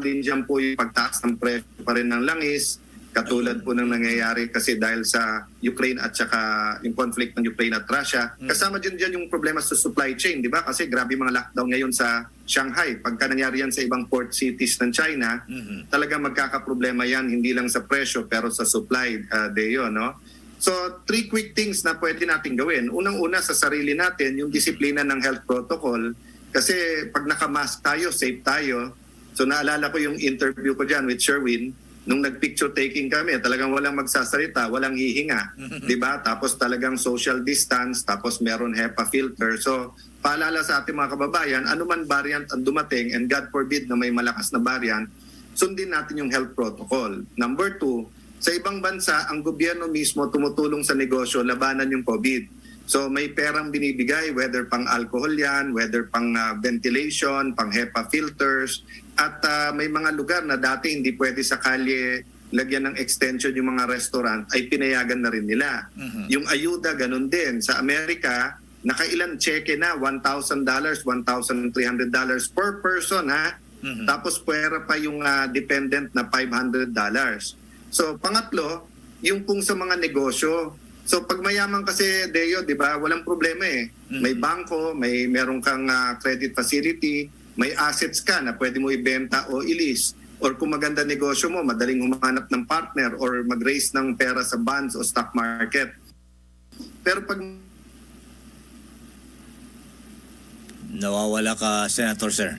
Din dyan po yung pagtaas ng presyo pa rin ng langis, katulad po ng nangyayari kasi dahil sa Ukraine at saka yung conflict ng Ukraine at Russia. Kasama dyan yung problema sa supply chain, di ba? Kasi grabe mga lockdown ngayon sa Shanghai. Pagka nangyari yan sa ibang port cities ng China, talaga magkakaproblema yan, hindi lang sa presyo pero sa supply, Deo, no? So, 3 quick things na pwede natin gawin. Unang-una sa sarili natin, yung disiplina ng health protocol. Kasi pag nakamask tayo, safe tayo. So naalala ko yung interview ko dyan with Sherwin nung nag-picture taking kami, talagang walang magsasalita, walang hihinga. 'Di ba? Tapos talagang social distance, tapos meron HEPA filter. So, paalala sa ating mga kababayan, anuman variant ang dumating, and God forbid na may malakas na variant, sundin natin yung health protocol. Number 2, sa ibang bansa, ang gobyerno mismo tumutulong sa negosyo labanan yung COVID. So may perang binibigay, whether pang alcohol yan, whether pang ventilation, pang HEPA filters, at may mga lugar na dati hindi pwede sa kalye lagyan ng extension yung mga restaurant, ay pinayagan na rin nila. Yung ayuda, ganun din. Sa Amerika, nakailan cheque na, $1,000, $1,300 per person, ha? Tapos pwera pa yung dependent na $500. So pangatlo, yung pong sa mga negosyo. So pag mayaman kasi, Deo, di ba, walang problema eh. May bangko, meron kang credit facility, may assets ka na pwede mo ibenta o i-lease. Or kung maganda negosyo mo, madaling humanap ng partner or mag-raise ng pera sa bonds o stock market. Pero pag Nawawala ka, Senator, sir.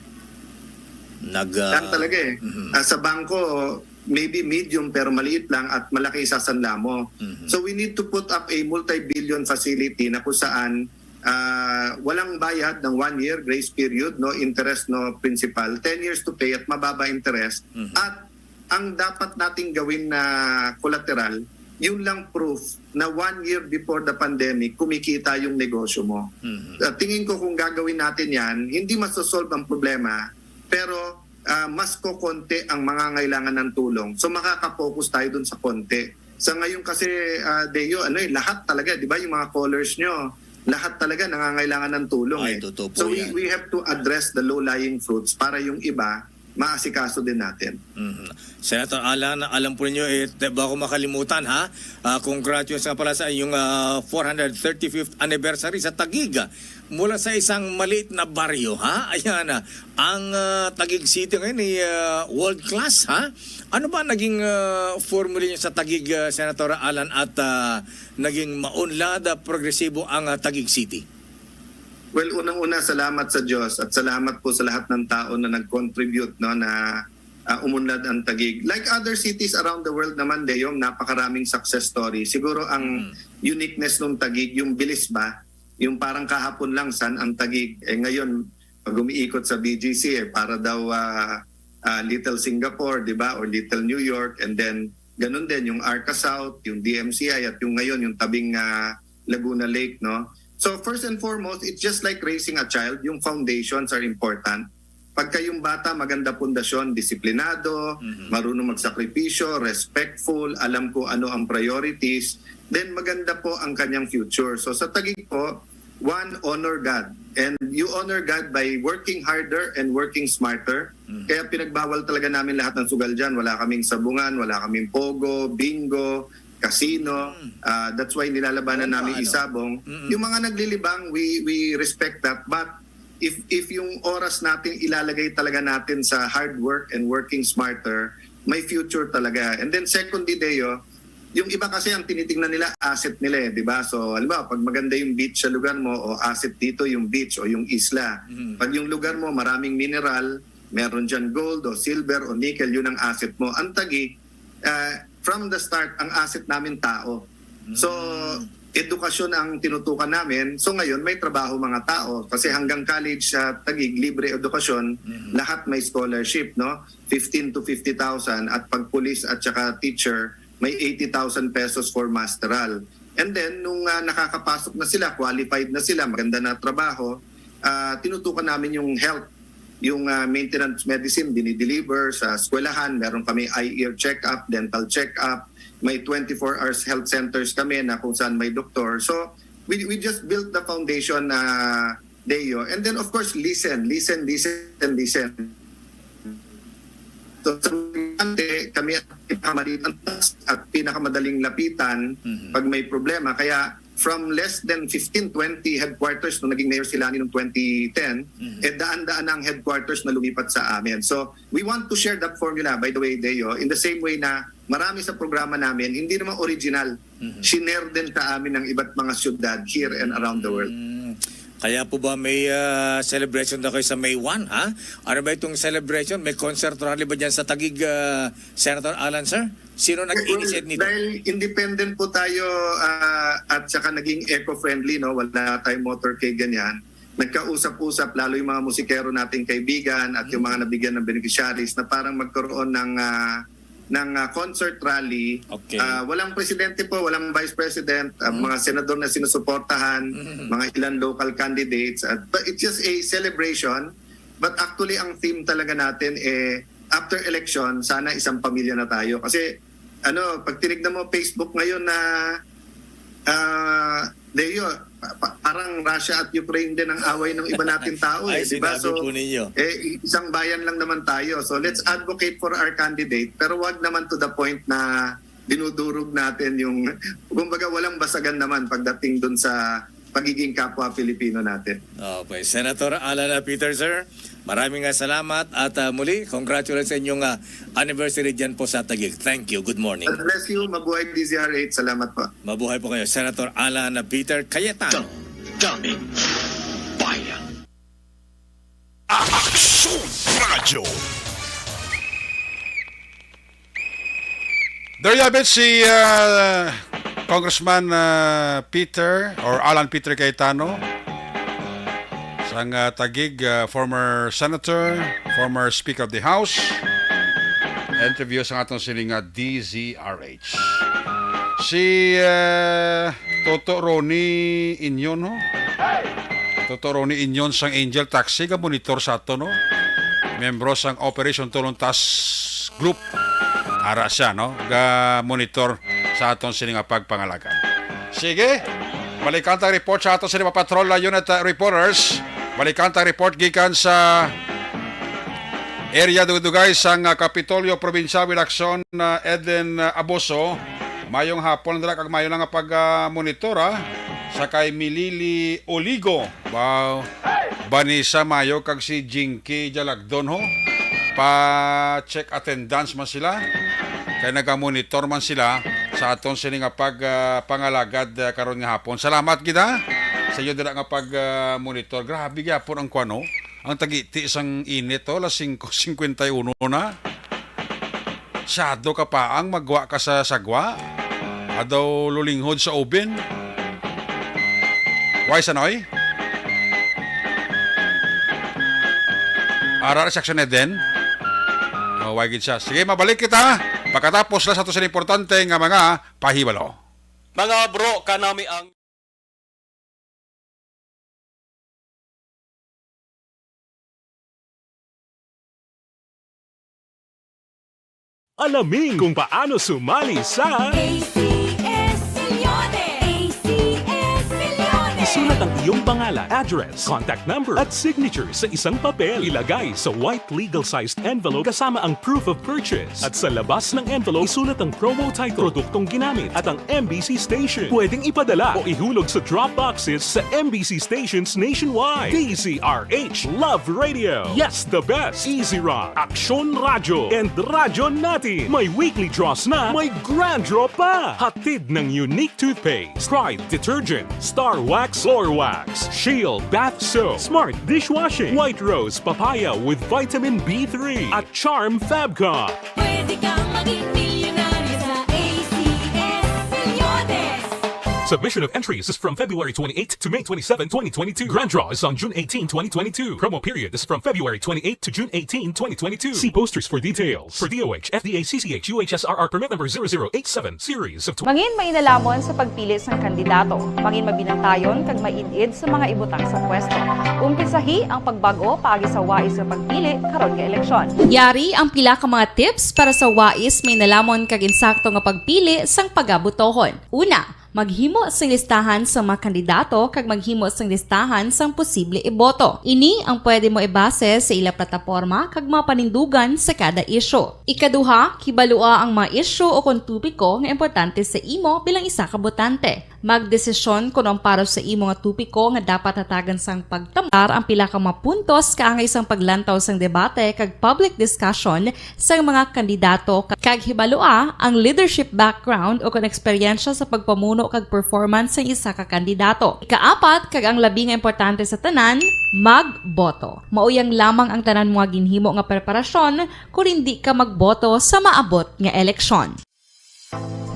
Yan talaga eh. Sa bangko, maybe medium pero maliit lang at malaki isasanla mo. So we need to put up a multi-billion facility na kung saan walang bayad ng 1 year grace period, no interest, no principal, 10 years to pay at mababa interest. At ang dapat nating gawin na collateral, yun lang proof na 1 year before the pandemic, kumikita yung negosyo mo. Tingin ko kung gagawin natin yan, hindi masosolve ang problema, pero mas kokonti ang mga ngailangan ng tulong. So makaka-focus tayo dun sa konti. Sa ngayon kasi, Deo, lahat talaga, di ba, yung mga callers nyo, lahat talaga nangangailangan ng tulong. So we have to address the low-lying fruits para yung iba, maasikaso din natin. Senator Alan, alam po ninyo, bago makalimutan ha, congratulations nga pala sa inyong 435th anniversary sa Taguig. Mula sa isang maliit na baryo, ha? Ayan, ang Taguig City ngayon ay world class, ha? Ano ba naging formula niyo sa Taguig, Senator Alan, at naging maunlad, progresibo ang Taguig City? Well, unang-una, salamat sa Diyos at salamat po sa lahat ng tao na nag-contribute, no, na umunlad ang Taguig. Like other cities around the world naman, Deo, napakaraming success story. Siguro ang uniqueness ng Taguig, yung bilis ba, yung parang kahapon lang san ang Taguig. Ngayon, pag umiikot sa BGC, para daw Little Singapore, di ba, or Little New York, and then ganun din yung Arca South, yung DMCI, at yung ngayon, yung tabing Laguna Lake, no? So first and foremost, it's just like raising a child. Yung foundations are important. Pagka yung bata, maganda pundasyon, disiplinado, marunong magsakripisyo, respectful, alam ko ano ang priorities, then maganda po ang kanyang future. So sa Taguig po, one, honor God. And you honor God by working harder and working smarter. Kaya pinagbawal talaga namin lahat ng sugal dyan. Wala kaming sabungan, wala kaming pogo, bingo, casino. That's why nilalabanan namin isabong. Yung mga naglilibang, we respect that. But if yung oras natin ilalagay talaga natin sa hard work and working smarter, may future talaga. And then secondly, Deo, yung iba kasi ang tinitingnan nila, asset nila, di ba? So, halimbawa, pag maganda yung beach sa lugar mo, o asset dito yung beach o yung isla. Pag yung lugar mo, maraming mineral, meron dyan gold o silver o nickel, yun ang asset mo. Ang Taguig, from the start, ang asset namin tao. So, edukasyon ang tinutukan namin. So ngayon, may trabaho mga tao. Kasi hanggang college sa Taguig, libre edukasyon, lahat may scholarship, no? 15 to 50,000. At pag police at saka teacher, may 80,000 pesos for masteral. And then, nung nakakapasok na sila, qualified na sila, maganda na trabaho, tinutukan namin yung health. Yung maintenance medicine, dinideliver sa eskwelahan. Meron kami eye-ear check-up, dental check-up. May 24 hours health centers kami na kung saan may doktor. So, we just built the foundation na Deo. And then, of course, listen. So, kami at pinakamadaling lapitan pag may problema. Kaya, from less than 15-20 headquarters nung naging mayor sila noong 2010, daan-daan ang headquarters na lumipat sa amin. So, we want to share that formula, by the way, Deo, in the same way na marami sa programa namin, hindi naman original. Shinare din sa amin ng iba't mga syudad here and around the world. Kaya po ba may celebration na kayo sa May 1, ha? Ano ba itong celebration? May concert rally ba dyan sa Taguig, Senator Alan, sir? Sino nag-initiate nito? Dahil independent po tayo at saka naging eco-friendly, no? Wala tayong motorcade ganyan. Nagkausap-usap lalo yung mga musikero nating kaibigan at yung mga nabigyan ng beneficiaries na parang magkaroon ng concert rally. Okay. Walang presidente po, walang vice president, mga senador na sinusuportahan, mga ilan local candidates. But it's just a celebration. But actually, ang theme talaga natin after election, sana isang pamilya na tayo. Kasi pag tinignan mo Facebook ngayon na parang Russia at Ukraine din ang away ng iba nating tao. Ay, diba? sinabi So, po ninyo. isang bayan lang naman tayo. So let's advocate for our candidate. Pero wag naman to the point na dinudurog natin yung, kumbaga walang basagan naman pagdating dun sa pagiging kapwa Pilipino natin. Okay, Senator Alan Peter, sir. Maraming salamat at muli, congratulations sa inyong anniversary dyan po sa Taguig. Thank you. Good morning. God bless you. Mabuhay DZRH. Salamat po. Mabuhay po kayo. Senator Alan Peter Cayetano. Daming bayan. Action Radio. There you have it, si Congressman Peter or Alan Peter Cayetano, sang Taguig, former senator, former Speaker of the House. Interview sa atong siling DZRH. Si Toto Ronnie Inyon, no? Toto Ronnie Inyon sang Angel Taxi, ka monitor sa ato, no? Membro sang Operation Tulong Task Group. Ara siya, no? Ga monitor sa aton siling pagpangalaga. Sige, balikan tang report sa aton siling patrol unit reporters. Balikan tang report gikan sa area dugay sang Kapitolyo Provincial Action Eden Aboso. Mayong hapon dala kag mayo nga pag-monitora sa kay Milili Oligo. Wow. Banisa mayo kag si Jinky Jalagdon ho. Pa-check attendance man sila. Kay naga-monitor man sila sa aton sini nga pagpangalagad karon nga hapon. Salamat gida sa iyo dira nga pag-monitor. Grabe gyapon ang kuano. Ang tagiti isang init to, 5:51 na. Sado ka pa ang magwa ka sa sagwa. Adaw lulinghod sa oven. Why sanoy? Ara section na din. Why gid siya. Sige, mabalik kita. Pagkatapos na sa ito sa importante nga mga pahibalo. Mga bro, kanami ang Alamin kung paano sumali sa Isulat ang iyong pangalan, address, contact number at signature sa isang papel. Ilagay sa white legal-sized envelope kasama ang proof of purchase. At sa labas ng envelope, isulat ang promo title, produktong ginamit at ang MBC station. Pwedeng ipadala o ihulog sa drop boxes sa MBC stations nationwide. DZRH Love Radio. Yes, the best. Easy Rock, Action Radio, and Radyo Natin. May weekly draws na, may grand draw pa. Hatid ng unique toothpaste, Pride Detergent, Star Wax Floor Wax, Shield Bath Soap, Smart Dishwashing, White Rose Papaya with Vitamin B3 at Charm Fabcon. Pwede kang maging milyonaryo sa ACS Milyones. Submission of entries is from February 28 to May 27, 2022. Grand draw is on June 18, 2022. Promo period is from February 28 to June 18, 2022. See posters for details. For DOH, FDA, CCH, UHSRR permit number 0087 series of Mangin mainalamon sa pagpili sang kandidato. Mangin mabinantayon kag mainid sa mga ibutang sa pwesto. Umpisahi ang pagbago paagi sa wais sa pagpili karon nga eleksyon. Yari ang pila ka mga tips para sa wais may nalamon kag insakto nga pagpili sang pagabutohon. Una, maghimo sang listahan sa mga kandidato kag maghimo sang listahan sang posible iboto. Ini ang pwede mo ibase sa ila plataporma kag mga panindugan sa kada isyu. Ikaduha, kibalua ang mga isyu o kung tupiko nga importante sa imo bilang isa ka botante. Magdesisyon kung ang para sa imo nga tupiko nga dapat hatagan sang pagtamar ang pila ka mga puntos kaangay sang paglantaw sang debate kag public discussion sang mga kandidato kag hibalua ang leadership background o kung eksperyensya sa pagpamuno pagtutlo kag performance sa isa ka kandidato. Ikaapat, kag ang labi nga importante sa tanan, magboto. Mauyang lamang ang tanan mo nga ginhimo nga preparasyon kung hindi ka magboto sa maabot nga eleksyon.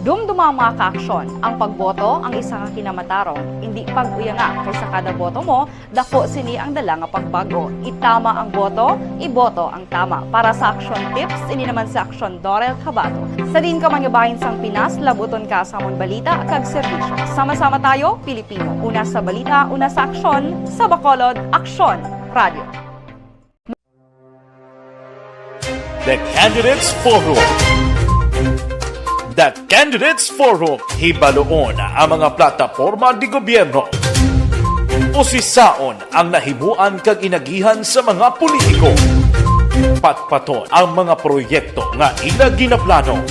Dumduma ang mga kaaksyon. Ang pagboto ang isa ka kinamatarong. Hindi pag-uyanga kay sa kada boto mo, dako sini ang dala nga pagbago. Itama ang boto, iboto ang tama. Para sa action tips, ini naman sa Aksyon Dorel Cabato. Sa din ka mangabahin sang Pinas, labuton ka sa amon balita kag serbisyo. Sama-sama tayo, Pilipino. Una sa balita, una sa aksyon, sa Bacolod, Aksyon Radio. The Candidates Forum. The Candidates Forum, hibaloon ang mga plataporma di gobyerno. Usisaon ang nahimuan kag inagihan sa mga politiko. Patpaton ang mga proyekto nga ila ginaplano.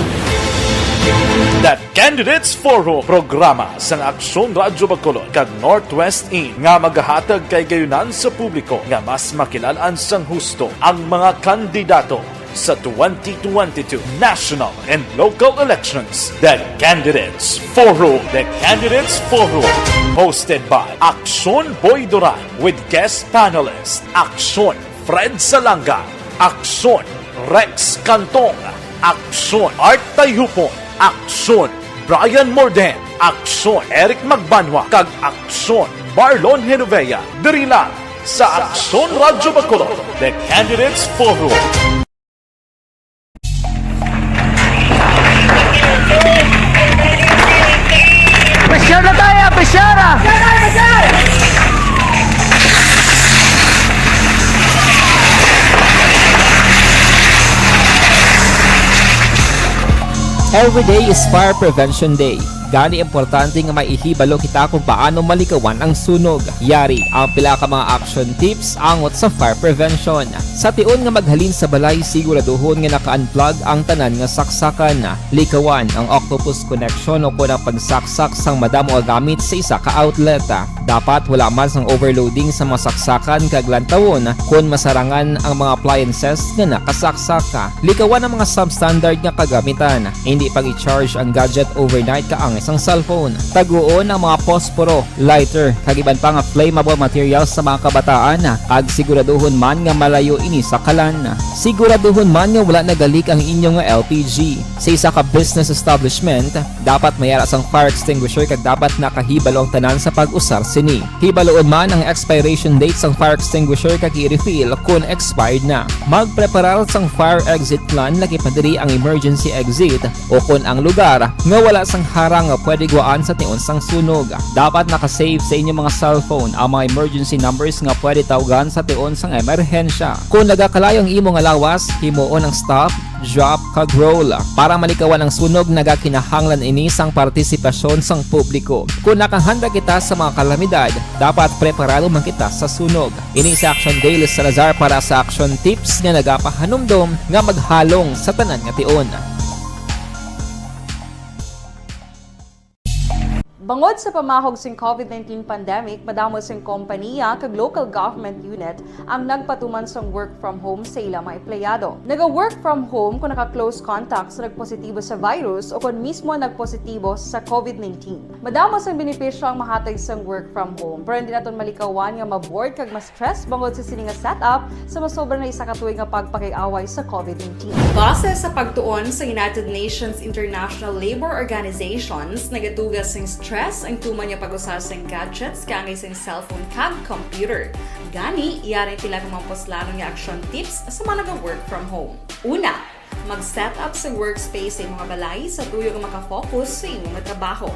The Candidates Forum, programa sang Aksyon Radyo Bacolod kag Northwest In nga magahatag kay gayunan sa publiko nga mas makilalaan sang husto ang mga kandidato sa 2022 national and local elections. The Candidates Forum. The Candidates Forum. Hosted by Aksyon Boy Duran with guest panelists Aksyon Fred Salanga, Aksyon Rex Cantong, Aksyon Art Tayhupon, Aksyon Brian Morden, Aksyon Eric Magbanwa, kag Aksyon Marlon Genovea. Diri lang sa Aksyon Radyo Bacolod. The Candidates Forum. Presyar na tayo, presyara! Every day is Fire Prevention Day. Gani importante nga maihibalo kita kung paano malikawan ang sunog. Yari ang pila ka mga action tips angot sa fire prevention. Sa tion nga maghalin sa balay, siguraduhon nga naka-unplug ang tanan nga saksakan. Likawan ang octopus connection o kung ang pagsaksak sang madamo gamit sa isa ka outlet. Dapat wala man sang overloading sa mga saksakan kag lantawon kung masarangan ang mga appliances nga nakasaksaka. Likawan ang mga substandard nga kagamitan. Hindi pag i-charge ang gadget overnight kaang isang cellphone. Taguon ang mga posporo, lighter, kag iban pa nga flammable materials sa mga kabataan. Ag siguraduhon man nga malayo ini sa kalan. Siguraduhon man nga wala nagalik ang inyong nga LPG. Sa isa ka business establishment, dapat mayara sang fire extinguisher kag dapat nakahibalo ang tanan sa pag-usar sini. Hibaloon man ang expiration date sang fire extinguisher kag i-refill kung expired na. Magpreparar sang fire exit plan laki padiri ang emergency exit o kung ang lugar nga wala sang harang nga pwede guaan sa tion sang sunog. Dapat nakasave sa inyong mga cellphone ang mga emergency numbers nga pwede tawagan sa tion sang emerhensya. Kung nagakalayo ang imo nga lawas, himuon ang stop, drop, kag roll. Para malikawan ang sunog, nagakinahanglan ini sang partisipasyon sang publiko. Kung nakahanda kita sa mga kalamidad, dapat preparado man kita sa sunog. Ini sa Action Daily Salazar para sa action tips nga nagapahanumdom nga maghalong sa tanan nga tion. Bangod sa pamahog sing COVID-19 pandemic, madamo sing kompanya kag local government unit ang nagpatuman sang work from home sa ilang mga empleyado. Naga-work from home kung naka-close contacts na nagpositibo sa virus o kung mismo nagpositibo sa COVID-19. Madamo sang benepisyo ang mahatag sang work from home, pero hindi naton malikawan nga ma-bored kag ma-stress bangod sa sini nga setup sa masobra na isa ka tuig nga pagpakiaway sa COVID-19. Base sa pagtuon sa United Nations International Labour Organizations, nagatugas sing stress ang tuman niya pag-usar sa gadgets kaangay sa cellphone kag computer. Gani, iyarin tila kang mga poslanong nga action tips sa mga nag-work from home. Una, mag-set up sa workspace sa imong balay sa tuyo nga makafocus sa imong trabaho.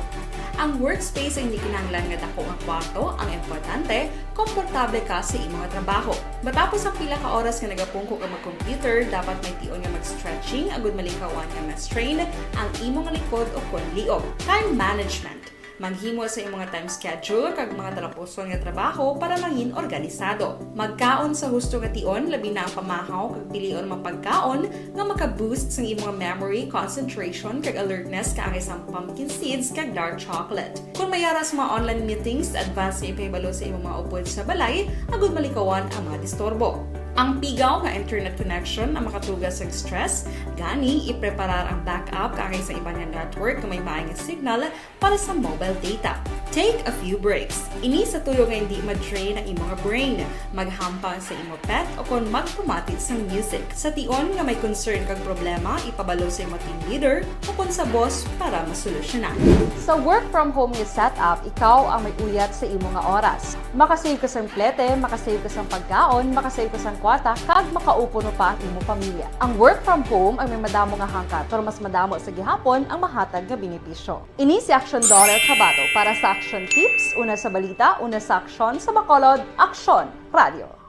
Ang workspace ay hindi kinahanglan nga dako nga kwarto, ang importante, komportable ka sa imong trabaho. Matapos ang pila ka oras nga nagapungko ka mag-computer, dapat may tion nga mag-stretching agud malikawan nga ma-strain ang imong likod o kon liog. Time management. Maghimo sa imong time schedule kag mga talapuson nga trabaho para maging organisado. Magkaon sa husto nga tion, labi na ang pamahaw kag pilion mapagkaon nga maka-boost sa imong memory, concentration kag alertness kaangay sa pumpkin seeds kag dark chocolate. Kung mayara sa mga online meetings, advance nga ipahibalo sa imong mga upod sa balay, agud malikawan ang mga disturbo. Ang pigaw nga internet connection ang makatugas sa stress, gani ipreparar ang backup kakay sa ibang nga network kung may maayong signal para sa mobile data. Take a few breaks. Ini sa tuyo nga hindi ma-drain ang imong brain, maghampang sa imong pet o kung magpumati sa music. Sa tion nga may concern kag problema, ipabalo sa imong team leader o kung sa boss para masolusyonan. Sa work from home nga setup, ikaw ang may uyat sa imong nga oras. Makasave ka sa plete, makasave ka sa pagkaon, makasave ka sa kwarta, kag makaupo no pa ang imong pamilya. Ang work from home ay may madamo nga hangkat, pero mas madamo sa gihapon ang mahatag nga benepisyo. Ini si Action Dollar Kabato para sa Action Tips, una sa balita, una sa aksyon sa Bacolod, Aksyon Radio.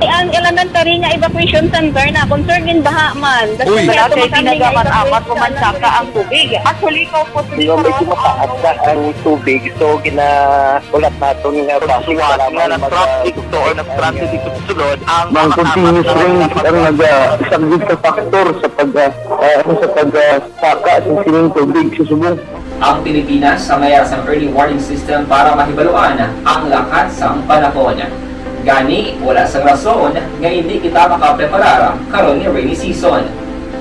Ang elementary nga evacuation center na concerned in baha man. Uy. Kasi tinagaman apat kumansaka ang tubig. Actually, ko po Di ba medyo mataas na ang tubig, so ginaulat natin nga pasiwala nga ng traffic to or ng traffic dito sa sulod ang continuous rain ang nag-isagid sa factor sa pagsaka sa sining tubig sa subong. Ang Pilipinas sa maya sa early warning system para mahibaluan ang lakat sa panahon. Gani, wala sa rason nga hindi kita makapreparar karon ni rainy season.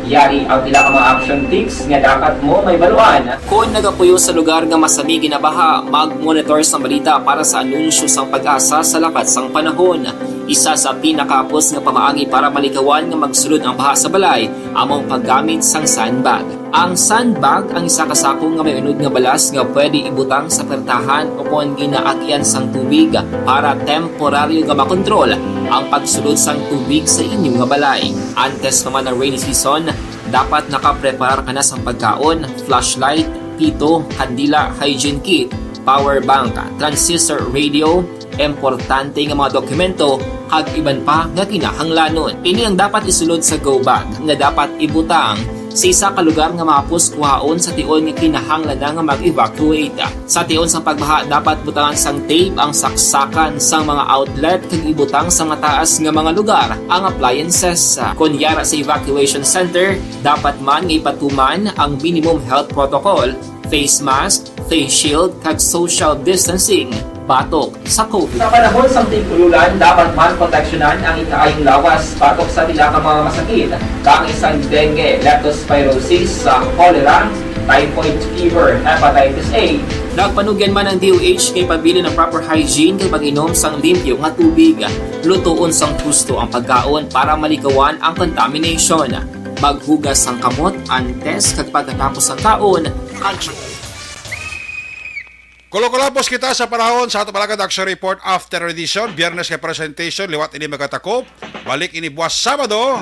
Yari ang pila ka mga action tips nga dapat mo may baluan. Kung nagapuyo sa lugar nga masabi ginabaha, mag-monitor sa balita para sa anunsyo sang pag-asa sa lakat sang panahon. Isa sa pinakapos nga pamaagi para malikawan nga magsulod ang baha sa balay, among paggamit sang sandbag. Ang sandbag ang isa ka sako nga may unod nga balas nga pwede ibutang sa pertahan o kung ginaagyan sang tubig para temporaryo nga makontrol ang pagsulod sang tubig sa inyong nga balay. Antes naman ng rainy season, dapat nakapreparar ka na sa pagkaon, flashlight, pito, kandila, hygiene kit, power bank, transistor radio, importante nga mga dokumento, kag iban pa nga kinahanglanon. Ini ang dapat isulod sa go bag nga dapat ibutang sa isa ka lugar nga mapus kuhaon sa tion nga kinahanglan nga mag-evacuate. Sa tion sa pagbaha, dapat butangan sang tape ang saksakan sa mga outlet kag ibutang sa mataas nga mga lugar ang appliances. Kunyara sa evacuation center, dapat man nga ipatuman ang minimum health protocol, face mask, face shield kag social distancing. Batok sa COVID. Sa panahon sa tigululan, dapat man proteksyonan ang ikaayong lawas batok sa pila ka mga masakit, kang isang dengue, leptospirosis, cholera, typhoid fever, hepatitis A. Nagpanugyan man ang DOH kay pabili ng proper hygiene kay pag-inom sang limpyo nga tubig. Lutuon sang husto ang pagkaon para malikawan ang contamination. Maghugas sang kamot antes kag pagkatapos ang kaon. Kulo-kulapos kita sa panahon sa ato palagad action report after edition. Biyernes kay presentation, liwat ini magatakop. Balik ini buwas Sabado.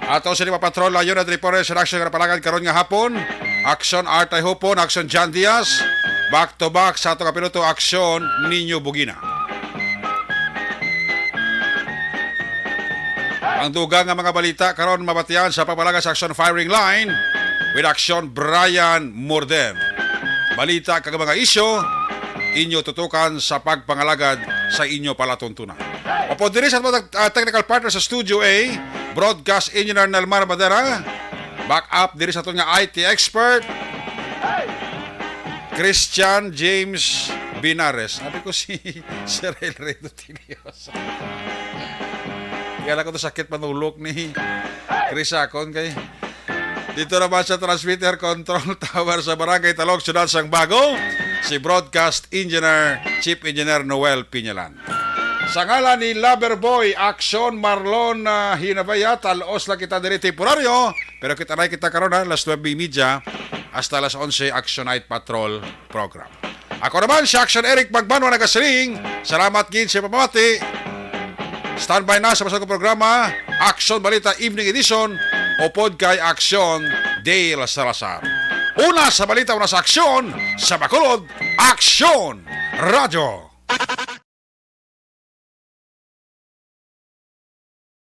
Ato sa patrol layon at report sa action nga palagad karon nga hapon. Action Artay Hopon, action Jan Diaz. Back to back sa ato kapiloto action Ninyo Bugina. Ang dugang nga mga balita karon mabatian sa papalagas action firing line with action Brian Morden. Balita kag mga isyo inyo tutukan sa pagpangalagad sa inyo palatuntunan. Opo diri sa technical partner sa Studio A, broadcast engineer Nelmar Madera, back up diri sa aton nga IT expert Christian James Binares. Sabi ko si Sir Elredo Tiliosa. Kaya ko to sakit panulok ni Chris Akon kay dito naman sa transmitter control tower sa Barangay Talog, Syudad Sang Bago, si broadcast engineer, Chief Engineer Noel Piñalan. Sa ngalan ni Loverboy, Action Marlon Hinabaya, talos lang kita diri temporaryo, pero kita karon alas 9:30 hasta alas 11 Action Night Patrol program. Ako naman si Action Eric Magbanwa nagasiling. Salamat gin sa pamati. Standby na sa masang programa, Action Balita Evening Edition o Podcast Action Dale Salazar. Una sa balita, una sa aksyon, sa Bacolod, Action Radio.